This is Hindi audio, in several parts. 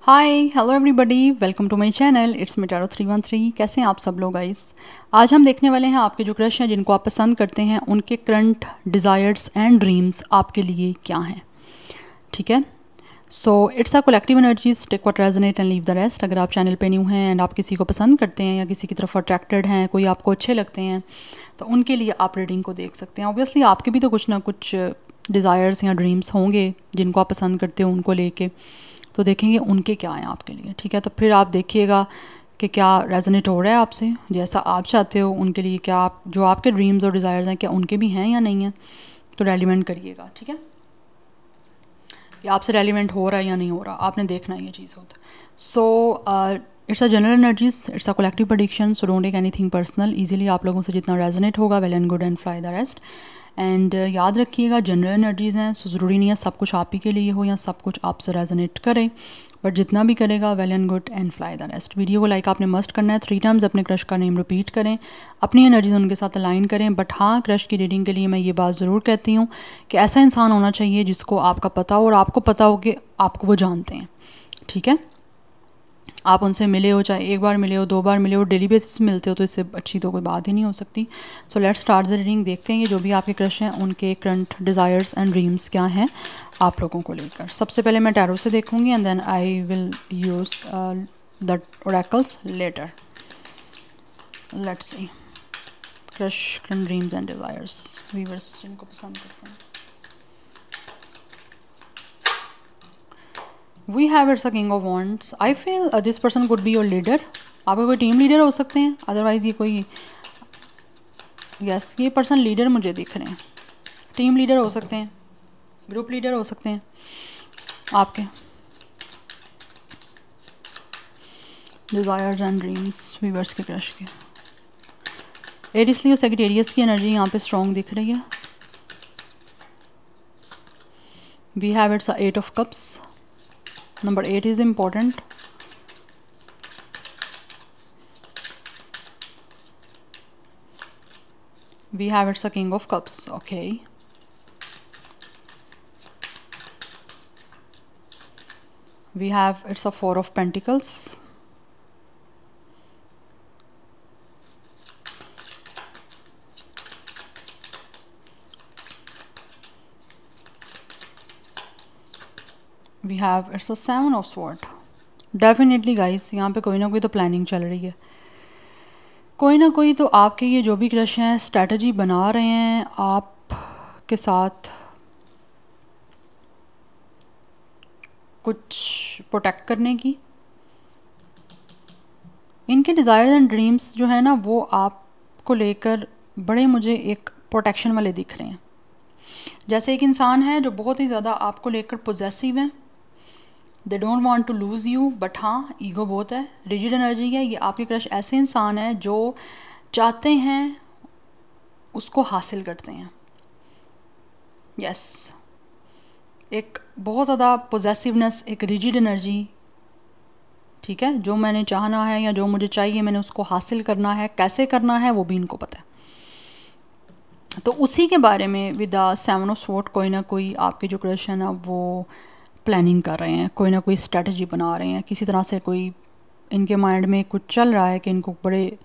Hi hello everybody, welcome to my channel. It's me tarot 313। कैसे हैं आप सब लोग गाइस? आज हम देखने वाले हैं आपके जो क्रश हैं, जिनको आप पसंद करते हैं, उनके करंट डिज़ायर्स एंड ड्रीम्स आपके लिए क्या हैं। ठीक है, so it's a collective energies, take what resonate and leave the rest. अगर आप चैनल पे न्यू हैं एंड आप किसी को पसंद करते हैं या किसी की तरफ अट्रैक्टेड हैं, कोई आपको अच्छे लगते हैं, तो उनके लिए आप रीडिंग को देख सकते हैं। ऑब्वियसली आपके भी तो कुछ ना कुछ डिज़ायर्स या ड्रीम्स होंगे जिनको आप पसंद करते हो, उनको लेके तो देखेंगे उनके क्या हैं आपके लिए। ठीक है, तो फिर आप देखिएगा कि क्या रेजोनेट हो रहा है आपसे, जैसा आप चाहते हो उनके लिए, क्या आप जो आपके ड्रीम्स और डिज़ायर्स हैं क्या उनके भी हैं या नहीं हैं, तो रेलिवेंट करिएगा। ठीक है, कि आपसे रेलिवेंट हो रहा है या नहीं हो रहा, आपने देखना है ये चीज़ होता है। So it's a general energies, it's a collective prediction, so don't take anything personal. Easily आप लोगों से जितना रेजोनेट होगा well and good and fly the rest. And याद रखिएगा जनरल एनर्जीज़ हैं, सो ज़रूरी नहीं है सब कुछ आप ही के लिए हो या सब कुछ आपसे रेजोनेट करे, बट जितना भी करेगा well and good and fly the rest. Video को लाइक आपने मस्ट करना है, 3 टाइम्स अपने क्रश का नेम रिपीट करें, अपनी एनर्जीज उनके साथ अलाइन करें। बट हाँ, क्रश की रीडिंग के लिए मैं ये बात ज़रूर कहती हूँ कि ऐसा इंसान होना चाहिए जिसको आपका पता हो और आपको पता हो कि आपको वो जानते हैं। ठीक है, आप उनसे मिले हो, चाहे एक बार मिले हो, 2 बार मिले हो, डेली बेसिस में मिलते हो, तो इससे अच्छी तो कोई बात ही नहीं हो सकती। So let's start the reading. देखते हैं ये जो भी आपके क्रश हैं उनके करंट डिज़ायर्स एंड ड्रीम्स क्या हैं आप लोगों को लेकर। सबसे पहले मैं टैरो से देखूंगी and then I will use the oracles letter. Let's see crush, current dreams and desires, viewers जिनको पसंद करते हैं। We have it's a king of wands. I feel this person could be your leader. आपके कोई टीम लीडर हो सकते हैं, अदरवाइज ये कोई ये पर्सन लीडर मुझे दिख रहे हैं। टीम लीडर हो सकते हैं, ग्रुप लीडर हो सकते हैं आपके। डिज़ायर्स एंड ड्रीम्स व्यूअर्स के क्रश के। एरिस लियो सेक्रेटेरियस की एनर्जी यहाँ पे स्ट्रॉन्ग दिख रही है। We have it's 8 of cups. Number 8 is important. We have it's a king of cups. Okay. We have it's a 4 of pentacles. We have it's a 7 of sword. Definitely guys, यहाँ पे कोई ना कोई तो प्लानिंग चल रही है, कोई ना कोई तो आपके ये जो भी क्रश हैं स्ट्रैटेजी बना रहे हैं आप के साथ कुछ प्रोटेक्ट करने की। इनके डिज़ायर्स एंड ड्रीम्स जो है ना, वो आपको लेकर बड़े मुझे एक प्रोटेक्शन वाले दिख रहे हैं। जैसे एक इंसान है जो बहुत ही ज़्यादा आपको लेकर पोजेसिव है, they don't want to lose you, but हाँ ईगो बहुत है, रिजिड एनर्जी है। ये आपके क्रश ऐसे इंसान है जो चाहते हैं उसको हासिल करते हैं। यस, एक बहुत ज़्यादा पोजेसिवनेस, एक रिजिड एनर्जी। ठीक है, जो मैंने चाहना है या जो मुझे चाहिए मैंने उसको हासिल करना है, कैसे करना है वो भी इनको पता है। तो उसी के बारे में विद द 7 of Swords कोई ना कोई आपके जो क्रश है ना वो प्लानिंग कर रहे हैं, कोई ना कोई स्ट्रेटजी बना रहे हैं। किसी तरह से कोई इनके माइंड में कुछ चल रहा है कि इनको बड़े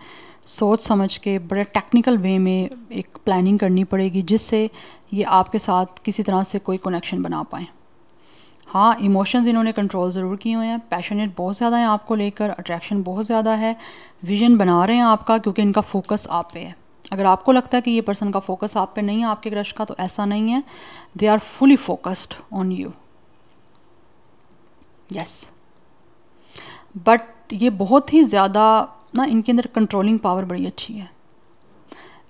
सोच समझ के बड़े टेक्निकल वे में एक प्लानिंग करनी पड़ेगी जिससे ये आपके साथ किसी तरह से कोई कनेक्शन बना पाएँ। हाँ, इमोशंस इन्होंने कंट्रोल ज़रूर किए हुए हैं, पैशनेट बहुत ज़्यादा है आपको लेकर, अट्रैक्शन बहुत ज़्यादा है, विजन बना रहे हैं आपका, क्योंकि इनका फोकस आप पे है। अगर आपको लगता है कि ये पर्सन का फोकस आप पे नहीं है, आपके क्रश का, तो ऐसा नहीं है। They are fully focused on you. Yes, but ये बहुत ही ज़्यादा ना, इनके अंदर कंट्रोलिंग पावर बड़ी अच्छी है।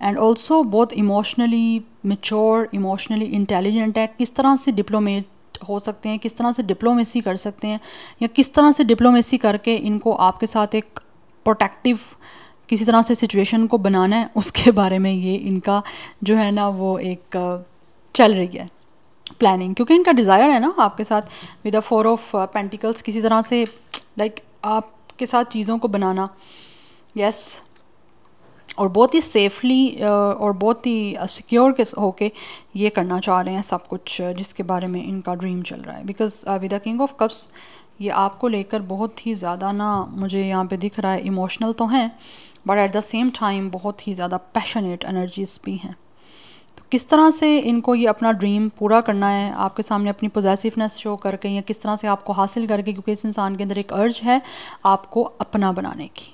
एंड ऑल्सो बहुत इमोशनली मेच्योर, इमोशनली इंटेलिजेंट है। किस तरह से डिप्लोमेट हो सकते हैं, किस तरह से डिप्लोमेसी कर सकते हैं, या किस तरह से डिप्लोमेसी करके इनको आपके साथ एक प्रोटेक्टिव किसी तरह से सिचुएशन को बनाना है, उसके बारे में ये इनका जो है ना वो एक चल रही है प्लानिंग। क्योंकि इनका डिज़ायर है ना आपके साथ विद द 4 of Pentacles किसी तरह से लाइक आपके साथ चीज़ों को बनाना। यस, और बहुत ही सेफली और बहुत ही सिक्योर के होके ये करना चाह रहे हैं सब कुछ, जिसके बारे में इनका ड्रीम चल रहा है। Because with the king of cups ये आपको लेकर बहुत ही ज़्यादा ना मुझे यहाँ पे दिख रहा है इमोशनल तो हैं, but at the same time बहुत ही ज़्यादा पैशनेट एनर्जीज भी हैं। तो किस तरह से इनको ये अपना ड्रीम पूरा करना है, आपके सामने अपनी पोजेसिवनेस शो करके या किस तरह से आपको हासिल करके, क्योंकि इस इंसान के अंदर एक अर्ज है आपको अपना बनाने की।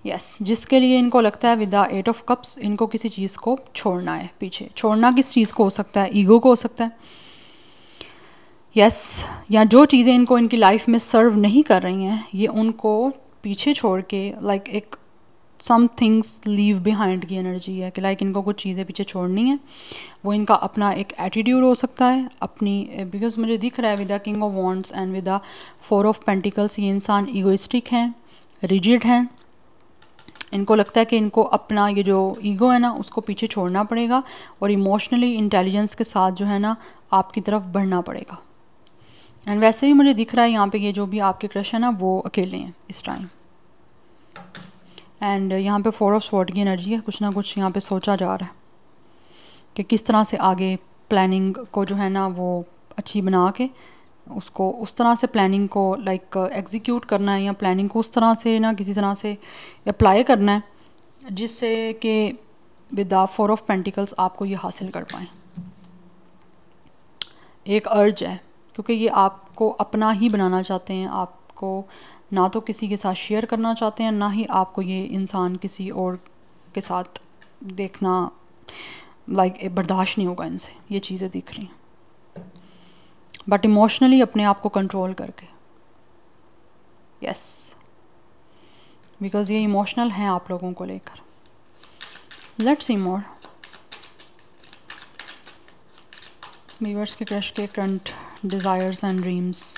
यस, जिसके लिए इनको लगता है विद द 8 ऑफ कप्स इनको किसी चीज़ को छोड़ना है पीछे। छोड़ना किस चीज़ को हो सकता है, ईगो को हो सकता है, यस या जो चीज़ें इनको इनकी लाइफ में सर्व नहीं कर रही हैं ये उनको पीछे छोड़ के लाइक एक सम थिंग्स लीव बिहाइंड की एनर्जी है कि लाइक इनको कुछ चीज़ें पीछे छोड़नी है। वो इनका अपना एक एटीट्यूड हो सकता है अपनी, बिकॉज मुझे दिख रहा है with the king of wands and with the 4 of pentacles ये इंसान ईगोइस्टिक हैं, रिजिड हैं। इनको लगता है कि इनको अपना ये जो ईगो है ना उसको पीछे छोड़ना पड़ेगा और इमोशनली इंटेलिजेंस के साथ जो है ना आपकी तरफ बढ़ना पड़ेगा। एंड वैसे भी मुझे दिख रहा है यहाँ पे ये जो भी आपके क्रश है ना वो अकेले हैं इस टाइम। एंड यहाँ पे 4 ऑफ स्वॉर्ड की एनर्जी है, कुछ ना कुछ यहाँ पे सोचा जा रहा है कि किस तरह से आगे प्लानिंग को जो है ना वो अच्छी बना के उसको उस तरह से प्लानिंग को लाइक एग्जीक्यूट करना है, या प्लानिंग को उस तरह से ना किसी तरह से अप्लाई करना है जिससे कि विद द 4 ऑफ पेंटिकल्स आपको ये हासिल कर पाएँ। एक अर्ज है क्योंकि ये आपको अपना ही बनाना चाहते हैं, आपको ना तो किसी के साथ शेयर करना चाहते हैं, ना ही आपको ये इंसान किसी और के साथ देखना लाइक बर्दाश्त नहीं होगा इनसे, ये चीज़ें दिख रही हैं। बट इमोशनली अपने आप को कंट्रोल करके, यस बिकॉज ये इमोशनल हैं आप लोगों को लेकर। लेट्स सी मोर व्यूअर्स के क्रश के current desires and dreams.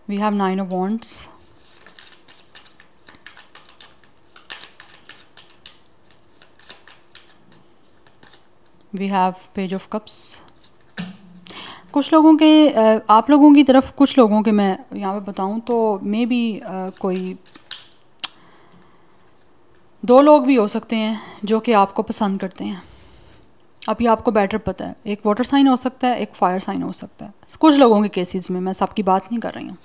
We have 9 of wands, we have page of cups. कुछ लोगों के आप लोगों की तरफ कुछ लोगों के मैं यहाँ पे बताऊँ तो मे बी कोई 2 लोग भी हो सकते हैं जो कि आपको पसंद करते हैं। अभी आपको बेटर पता है, एक वाटर साइन हो सकता है, एक फायर साइन हो सकता है कुछ लोगों के केसेस में, मैं सबकी बात नहीं कर रही हूँ।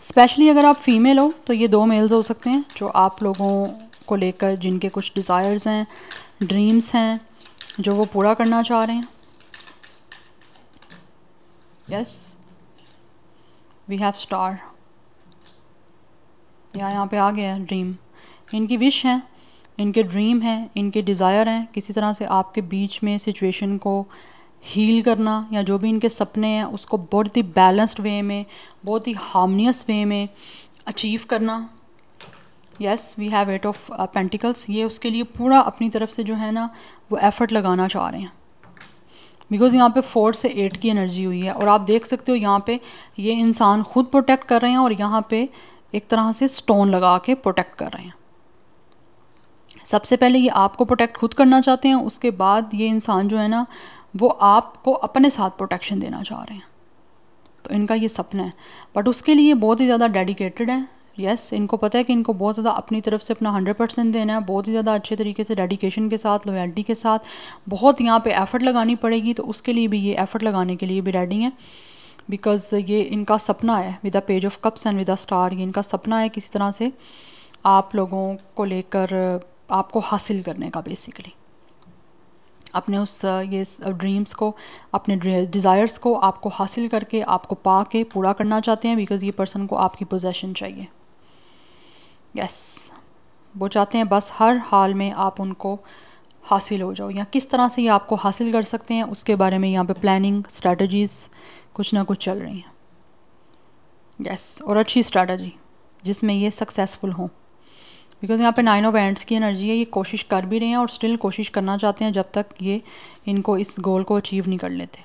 स्पेशली अगर आप फीमेल हो तो ये 2 मेल्स हो सकते हैं जो आप लोगों को लेकर जिनके कुछ डिज़ायर्स हैं, ड्रीम्स हैं जो वो पूरा करना चाह रहे हैं। यस, वी हैव स्टार, यहाँ पे आ गया ड्रीम। इनकी विश है, इनके ड्रीम हैं, इनके डिज़ायर हैं किसी तरह से आपके बीच में सिचुएशन को हील करना, या जो भी इनके सपने हैं उसको बहुत ही बैलेंस्ड वे में, बहुत ही हार्मनियस वे में अचीव करना। Yes, we have 8 of pentacles, ये उसके लिए पूरा अपनी तरफ से जो है ना वो एफ़र्ट लगाना चाह रहे हैं। बिकॉज़ यहाँ पे 4 से 8 की एनर्जी हुई है और आप देख सकते हो यहाँ पे ये इंसान खुद प्रोटेक्ट कर रहे हैं और यहाँ पे एक तरह से स्टोन लगा के प्रोटेक्ट कर रहे हैं। सबसे पहले ये आपको प्रोटेक्ट खुद करना चाहते हैं, उसके बाद ये इंसान जो है ना वो आपको अपने साथ प्रोटेक्शन देना चाह रहे हैं। तो इनका ये सपना है, बट उसके लिए बहुत ही ज़्यादा डेडिकेटेड है। यस, इनको पता है कि इनको बहुत ज़्यादा अपनी तरफ से अपना 100% देना है, बहुत ही ज़्यादा अच्छे तरीके से डेडिकेशन के साथ, लॉयल्टी के साथ, बहुत यहाँ पे एफ़र्ट लगानी पड़ेगी। तो उसके लिए भी ये एफ़र्ट लगाने के लिए भी रेडी हैं, बिकॉज़ ये इनका सपना है with the page of cups and with the star. ये इनका सपना है किसी तरह से आप लोगों को लेकर आपको हासिल करने का, बेसिकली अपने उस ये ड्रीम्स को, अपने डिज़ायर्स को आपको हासिल करके, आपको पा के पूरा करना चाहते हैं। बिकॉज़ ये पर्सन को आपकी पोजेशन चाहिए। यस, वो चाहते हैं बस हर हाल में आप उनको हासिल हो जाओ, या किस तरह से ये आपको हासिल कर सकते हैं उसके बारे में यहाँ पे प्लानिंग, स्ट्रैटेजीज़ कुछ ना कुछ चल रही हैं। यस, और अच्छी स्ट्रैटेजी जिसमें ये सक्सेसफुल हों। बिकॉज़ यहाँ पे 9 ऑफ हैंड्स की एनर्जी है, ये कोशिश कर भी रहे हैं और स्टिल कोशिश करना चाहते हैं जब तक ये इनको इस गोल को अचीव नहीं कर लेते।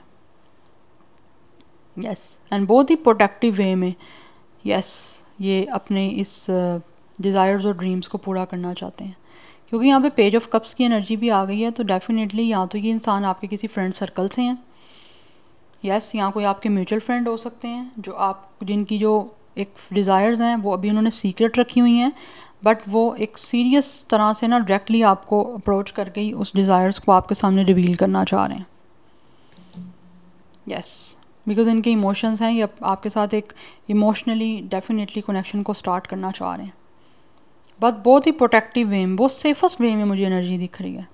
यस, एंड बहुत ही प्रोटेक्टिव वे में यस ये अपने इस डिज़ायर्स और ड्रीम्स को पूरा करना चाहते हैं। क्योंकि यहाँ पे पेज ऑफ कप्स की एनर्जी भी आ गई है, तो डेफिनेटली यहाँ तो ये इंसान आपके किसी फ्रेंड सर्कल से हैं। यस, यहाँ कोई आपके म्यूचुअल फ्रेंड हो सकते हैं जो आप जिनकी जो एक डिज़ायर्स हैं वो अभी उन्होंने सीक्रेट रखी हुई हैं, बट वो एक सीरियस तरह से ना डायरेक्टली आपको अप्रोच करके ही उस डिज़ायर्स को आपके सामने रिवील करना चाह रहे हैं। यस, बिकॉज इनके इमोशंस हैं, ये आपके साथ एक इमोशनली डेफिनेटली कनेक्शन को स्टार्ट करना चाह रहे हैं, बट बहुत ही प्रोटेक्टिव वे में, बहुत सेफेस्ट वे में मुझे एनर्जी दिख रही है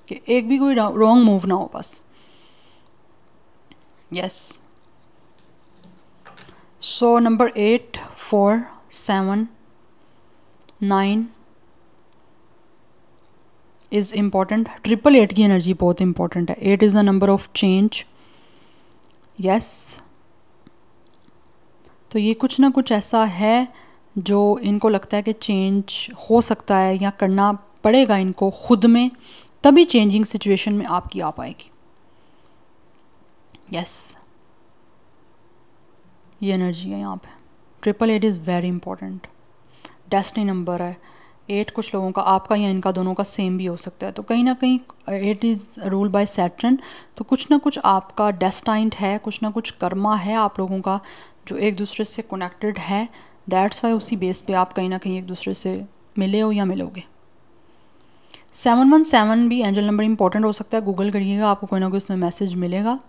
कि एक भी कोई रॉन्ग मूव ना हो बस। Yes, so number 8, 4, 7, 9 is important. 888 की एनर्जी बहुत इंपॉर्टेंट है। 8 is the number of change. Yes, तो ये कुछ ना कुछ ऐसा है जो इनको लगता है कि चेंज हो सकता है या करना पड़ेगा इनको खुद में, तभी चेंजिंग सिचुएशन में आपकी आ पाएगी। यस, ये एनर्जी है यहाँ पे। 888 is very important. Destiny number है 8, कुछ लोगों का, आपका या इनका दोनों का सेम भी हो सकता है। तो कहीं ना कहीं 8 इज़ रूल बाय सैटर्न, तो कुछ ना कुछ आपका डेस्टाइंड है, कुछ ना कुछ कर्मा है आप लोगों का जो एक दूसरे से कनेक्टेड है। दैट्स वाई उसी बेस पे आप कहीं ना कहीं एक दूसरे से मिले हो या मिलोगे। 717 भी एंजल नंबर इंपॉर्टेंट हो सकता है, गूगल करिएगा, आपको कोई ना कोई उसमें मैसेज मिलेगा।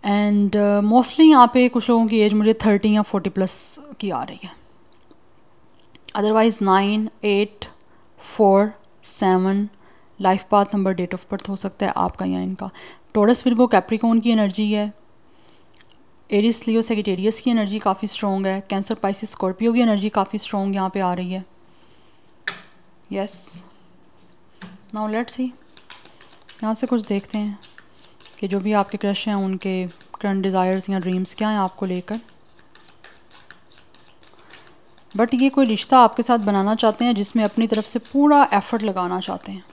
एंड मोस्टली यहाँ पे कुछ लोगों की एज मुझे 30 या 40 प्लस की आ रही है। Otherwise 9, 8, 4, 7 life path number, date of birth हो सकता है आपका या इनका। टोरस, विर्गो, कैप्रिकॉर्न की एनर्जी है। एरिस, लियो, सेजिटेरियस की एनर्जी काफ़ी स्ट्रॉन्ग है। कैंसर, पाइसिस, स्कॉर्पियो की एनर्जी काफ़ी स्ट्रॉन्ग यहाँ पे आ रही है। यस, नाउ लेट्स सी, यहाँ से कुछ देखते हैं कि जो भी आपके क्रश हैं उनके करंट डिज़ायर्स या ड्रीम्स क्या हैं आपको लेकर। बट ये कोई रिश्ता आपके साथ बनाना चाहते हैं जिसमें अपनी तरफ से पूरा एफर्ट लगाना चाहते हैं।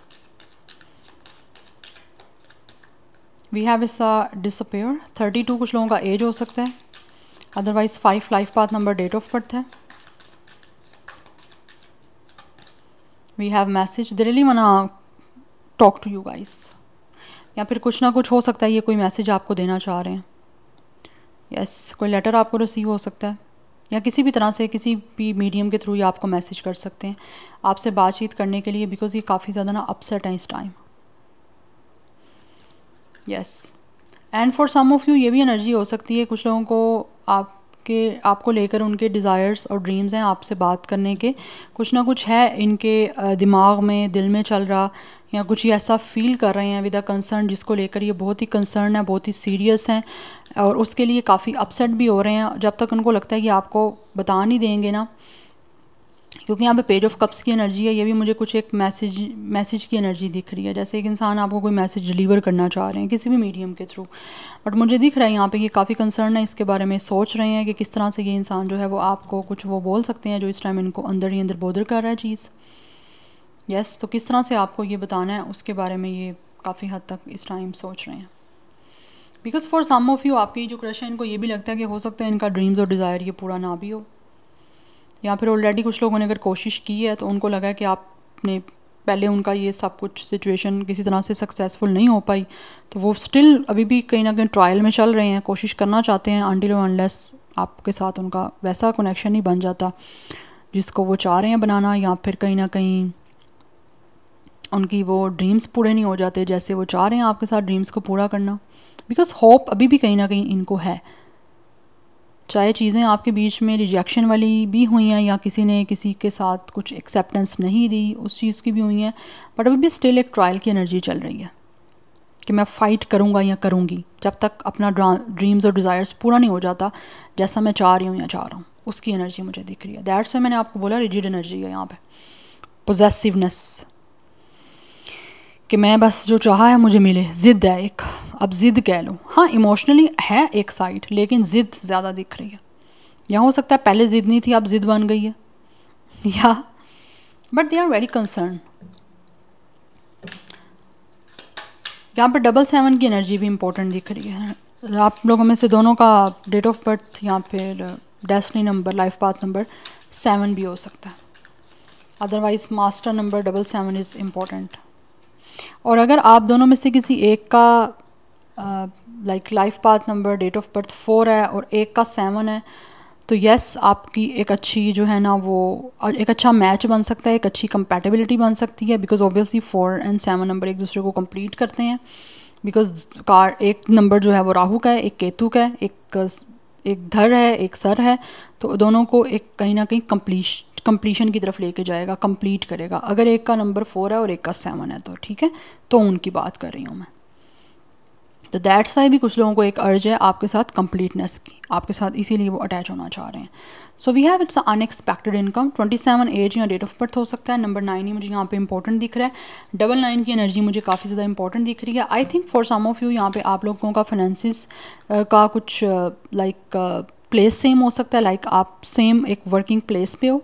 वी हैव इस डिसअपेयर। 32 कुछ लोगों का एज हो सकता है। Otherwise 5 life path number, date of birth है। We have message, they really wanna talk to you guys, या फिर कुछ ना कुछ हो सकता है ये कोई मैसेज आपको देना चाह रहे हैं। यस, कोई लेटर आपको रिसीव हो सकता है या किसी भी तरह से किसी भी मीडियम के थ्रू ये आपको मैसेज कर सकते हैं आपसे बातचीत करने के लिए, बिकॉज ये काफ़ी ज़्यादा ना अपसेट हैं इस time. Yes, and for some of you ये भी एनर्जी हो सकती है कुछ लोगों को आपको लेकर उनके डिज़ायर्स और ड्रीम्स हैं आपसे बात करने के, कुछ ना कुछ है इनके दिमाग में, दिल में चल रहा, या कुछ ये ऐसा फील कर रहे हैं विद अ कंसर्न जिसको लेकर ये बहुत ही कंसर्न है, बहुत ही सीरियस हैं और उसके लिए काफ़ी अपसेट भी हो रहे हैं जब तक उनको लगता है कि आपको बता नहीं देंगे ना, क्योंकि यहाँ पे पेज ऑफ कप्स की एनर्जी है। ये भी मुझे कुछ एक मैसेज की एनर्जी दिख रही है, जैसे एक इंसान आपको कोई मैसेज डिलीवर करना चाह रहे हैं किसी भी मीडियम के थ्रू, बट मुझे दिख रहा है यहाँ पे ये काफ़ी कंसर्न है, इसके बारे में सोच रहे हैं कि किस तरह से ये इंसान जो है वो आपको कुछ वो बोल सकते हैं जो इस टाइम इनको अंदर ही अंदर बोदर कर रहा है चीज़। यस, तो किस तरह से आपको ये बताना है उसके बारे में ये काफ़ी हद तक इस टाइम सोच रहे हैं। Because for some of you आपकी जो क्रश है इनको ये भी लगता है कि हो सकता है इनका ड्रीम्स और डिज़ायर ये पूरा ना भी हो, या फिर ऑलरेडी कुछ लोगों ने अगर कोशिश की है तो उनको लगा कि आपने पहले उनका ये सब कुछ सिचुएशन किसी तरह से सक्सेसफुल नहीं हो पाई, तो वो स्टिल अभी भी कहीं ना कहीं ट्रायल में चल रहे हैं, कोशिश करना चाहते हैं अनटिल अनलेस आपके साथ उनका वैसा कनेक्शन नहीं बन जाता जिसको वो चाह रहे हैं बनाना, या फिर कहीं ना कहीं उनकी वो ड्रीम्स पूरे नहीं हो जाते जैसे वो चाह रहे हैं आपके साथ ड्रीम्स को पूरा करना। बिकॉज होप अभी भी कहीं ना कहीं इनको है, चाहे चीज़ें आपके बीच में रिजेक्शन वाली भी हुई हैं या किसी ने किसी के साथ कुछ एक्सेप्टेंस नहीं दी उस चीज़ की भी हुई हैं, बट अभी भी स्टिल एक ट्रायल की एनर्जी चल रही है कि मैं फ़ाइट करूँगा या करूँगी जब तक अपना ड्रीम्स और डिज़ायर्स पूरा नहीं हो जाता जैसा मैं चाह रही हूँ या चाह रहा हूँ, उसकी एनर्जी मुझे दिख रही है। दैट्स वाई मैंने आपको बोला रिजिड एनर्जी है यहाँ पे, पोजेसिवनेस, कि मैं बस जो चाहा है मुझे मिले, ज़िद है एक, अब ज़िद कह लो, हाँ इमोशनली है एक साइड लेकिन ज़िद ज़्यादा दिख रही है। या हो सकता है पहले ज़िद नहीं थी अब ज़िद बन गई है, या but they are very concern. यहाँ पर 777 की एनर्जी भी इंपॉर्टेंट दिख रही है। आप लोगों में से दोनों का डेट ऑफ बर्थ या फिर destiny number, life path number 7 भी हो सकता है। Otherwise master number 777 is important. और अगर आप दोनों में से किसी एक का like life path number, date of birth 4 है और एक का 7 है, तो यस आपकी एक अच्छी जो है ना वो एक अच्छा मैच बन सकता है, एक अच्छी कंपैटिबिलिटी बन सकती है, बिकॉज ऑब्वियसली 4 और 7 नंबर एक दूसरे को कंप्लीट करते हैं। बिकॉज कार एक नंबर जो है वो राहु का है, एक केतु का है, एक धर है, एक सर है, तो दोनों को एक कहीं ना कहीं कंप्लीशन की तरफ लेके जाएगा, कंप्लीट करेगा। अगर एक का नंबर 4 है और एक का 7 है तो ठीक है, तो उनकी बात कर रही हूँ मैं। तो दैट्स वाई भी कुछ लोगों को एक अर्ज है आपके साथ कंप्लीटनेस की, आपके साथ, इसीलिए वो अटैच होना चाह रहे हैं। So we have it's unexpected income. 27 age या डेट ऑफ बर्थ हो सकता है। नंबर 9 ही मुझे यहाँ पे इंपॉर्टेंट दिख रहा है। 99 की एनर्जी मुझे काफ़ी ज़्यादा इंपॉर्टेंट दिख रही है। I think for some of you यहाँ पे आप लोगों का फाइनेंसिस का कुछ लाइक प्लेस सेम हो सकता है, लाइक आप सेम एक वर्किंग प्लेस पे हो।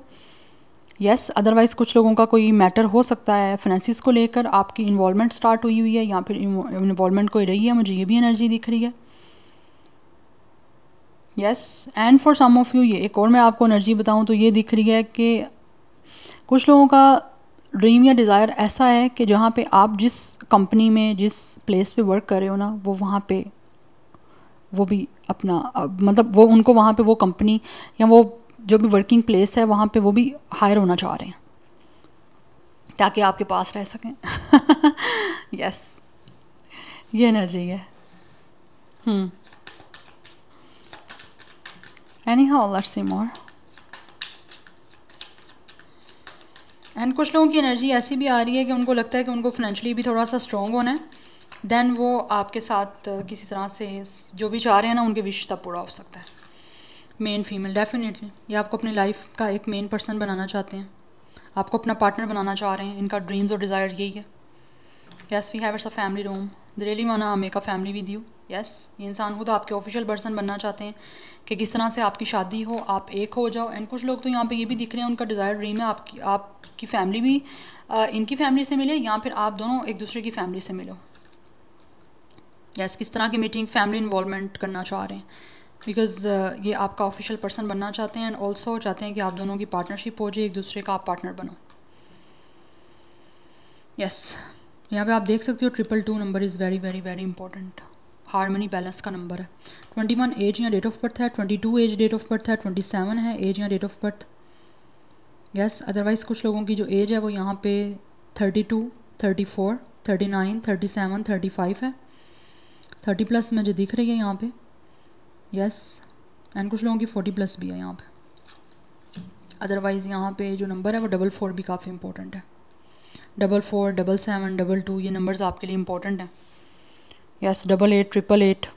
यस, अदरवाइज़ कुछ लोगों का कोई मैटर हो सकता है फाइनेंसिस को लेकर, आपकी इन्वॉल्वमेंट स्टार्ट हुई है या फिर इन्वॉल्वमेंट कोई रही है, मुझे ये भी एनर्जी दिख रही है। Yes, and for some of you ये एक और मैं आपको एनर्जी बताऊं तो ये दिख रही है कि कुछ लोगों का ड्रीम या डिज़ायर ऐसा है कि जहाँ पे आप जिस कंपनी में, जिस प्लेस पे वर्क कर रहे हो ना, वो वहाँ पे वो भी अपना मतलब वो उनको वहाँ पे वो कंपनी या वो जो भी वर्किंग प्लेस है वहाँ पे वो भी हायर होना चाह रहे हैं ताकि आपके पास रह सकें। यस, ये एनर्जी है। Anyhow, let's see more. And कुछ लोगों की एनर्जी ऐसी भी आ रही है कि उनको लगता है कि उनको फाइनेंशियली भी थोड़ा सा स्ट्रॉन्ग होना है, देन वो आपके साथ किसी तरह से जो भी चाह रहे हैं ना उनके विश तब पूरा हो सकता है। मेन फीमेल डेफिनेटली ये आपको अपनी लाइफ का एक मेन पर्सन बनाना चाहते हैं, आपको अपना पार्टनर बनाना चाह रहे हैं, इनका ड्रीम्स और डिज़ायर यही है। Yes, we have it's a family room, they really wanna make a family with you. Yes, ये इंसान खुद आपके ऑफिशियल पर्सन बनना चाहते हैं कि किस तरह से आपकी शादी हो, आप एक हो जाओ। एंड कुछ लोग तो यहाँ पे ये भी दिख रहे हैं, उनका डिज़ायर ड्रीम है आपकी फैमिली भी इनकी फैमिली से मिले या फिर आप दोनों एक दूसरे की फैमिली से मिलो। यस, किस तरह की मीटिंग, फैमिली इन्वॉल्वमेंट करना चाह रहे हैं, बिकॉज ये आपका ऑफिशियल पर्सन बनना चाहते हैं एंड ऑल्सो चाहते हैं कि आप दोनों की पार्टनरशिप हो जाए, एक दूसरे का आप पार्टनर बनो। यस, यहाँ पे आप देख सकते हो 222 number is very very very important, harmony balance का नंबर है। 21 एज या डेट ऑफ बर्थ है, 22 एज डेट ऑफ बर्थ है, 27 है एज या date of birth. Yes, otherwise कुछ लोगों की जो एज है वो यहाँ पे 32, 34, 39, 37, 35 है। 30 प्लस मुझे दिख रही है यहाँ पे। यस, एंड कुछ लोगों की 40 प्लस भी है यहाँ पे। अदरवाइज़ यहाँ पे जो नंबर है वो 44 भी काफ़ी इंपॉर्टेंट है। 44, 77, 22 ये नंबर्स आपके लिए इंपॉर्टेंट हैं। यस, 88, 888।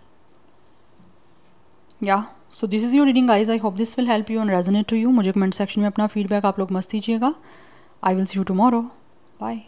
या so this is your reading guys, I hope this will help you and resonate to you. मुझे कमेंट सेक्शन में अपना फीडबैक आप लोग मस्त दीजिएगा। I will see you tomorrow, bye.